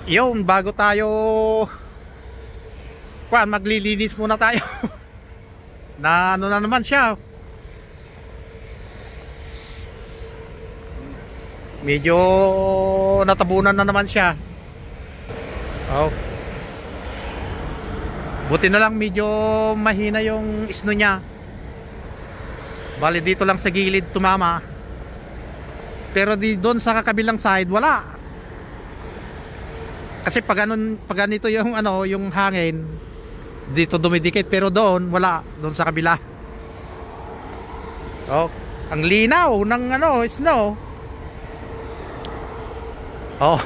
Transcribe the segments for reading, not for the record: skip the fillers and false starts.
Yun, bago tayo maglilinis muna tayo. Na ano na naman siya. Medyo natabunan na naman siya. Oh. Buti na lang medyo mahina yung isno niya. Bali dito lang sa gilid tumama. Pero di doon sa kabilang side wala. Kasi pag ganito yung yung hangin dito dumidikit, pero doon wala, doon sa kabila. Oh, ang linaw ng snow. Oh.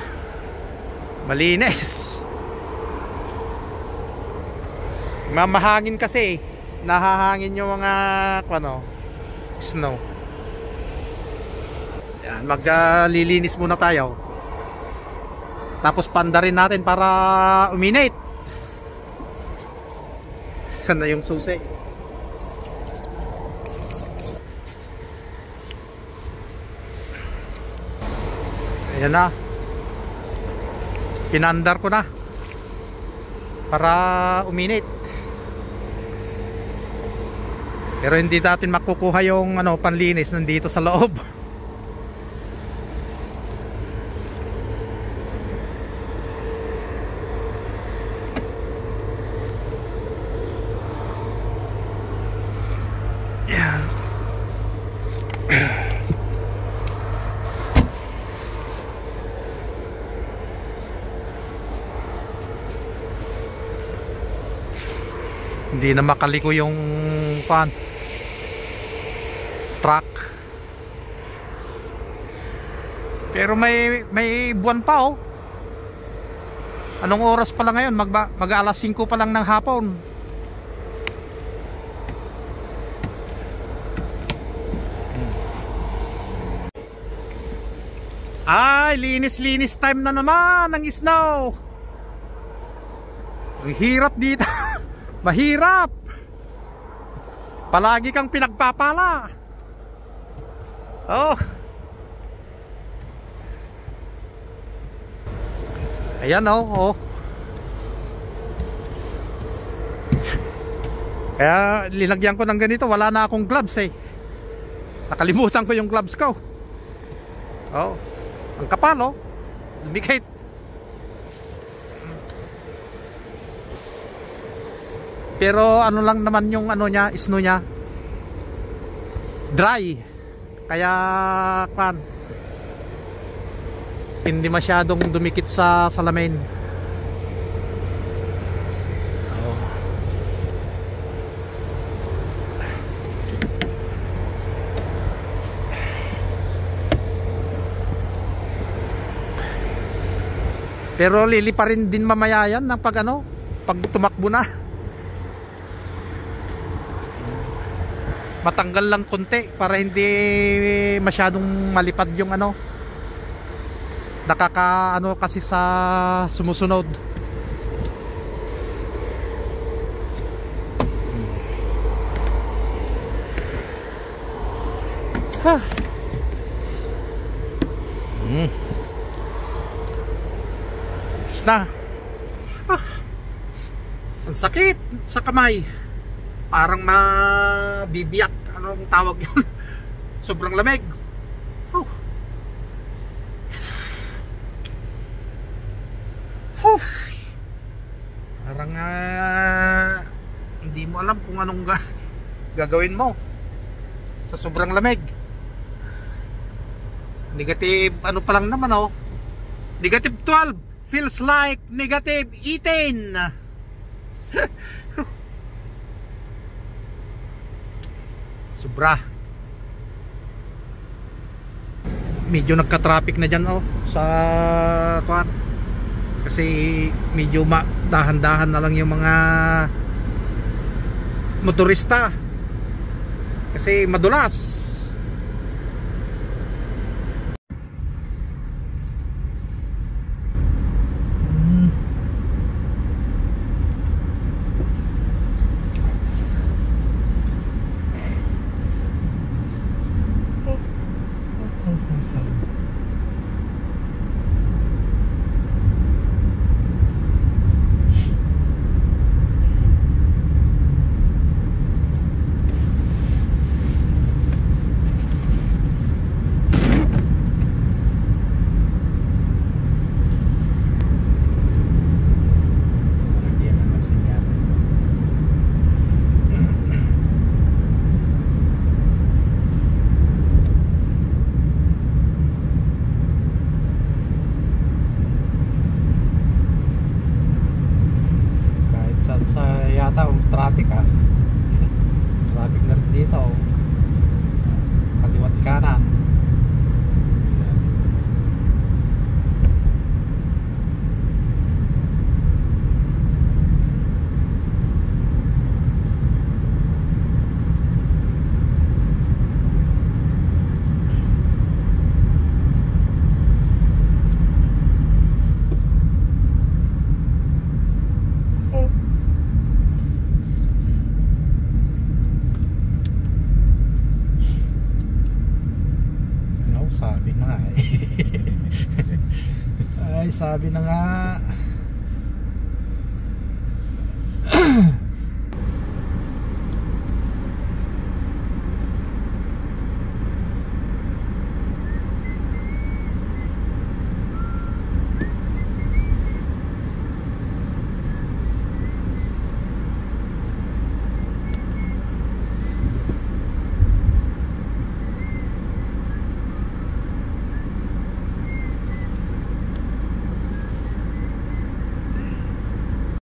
Malinis. Mamahangin kasi, nahahangin yung mga snow. Yan, maglilinis muna tayo. Tapos panda rin natin para uminit. Saan na yung susi? Ayan na. Pinandar ko na para uminit. Pero hindi natin makukuha yung panlinis nandito sa loob. Hindi na makaliko yung truck. Pero may buwan pa oh. Anong oras pa lang ngayon? Mag alas 5 pa lang ng hapon. Ay, linis time na naman ng snow. Ang hirap dito. Mahirap. Palagi kang pinagpapala. Oh. Ayan oh. Kaya linagyan ko ng ganito, wala na akong gloves eh. Nakalimutan ko yung gloves ko. Oh. Ang kapal oh. Bigay. Pero lang naman yung niya, snow niya. Dry. Kaya hindi masyadong dumikit sa salamin. Oh. Pero lilipa rin din mamaya yan ng pag tumakbo na. Matanggal lang konti para hindi masyadong malipad yung nakaka kasi sa sumusunod. Na. Ang sakit sa kamay. Parang mabibiyak. Anong tawag yun? Sobrang lamig. Oh. Oh. Parang hindi mo alam kung anong gagawin mo sa sobrang lamig. Negative pa lang naman oh. Negative 12. Feels like negative 18. Sobra. Medyo nagka-traffic na dyan oh, sa kasi medyo dahan-dahan na lang yung mga motorista kasi madulas. Sabi na nga eh. Ay, sabi na nga.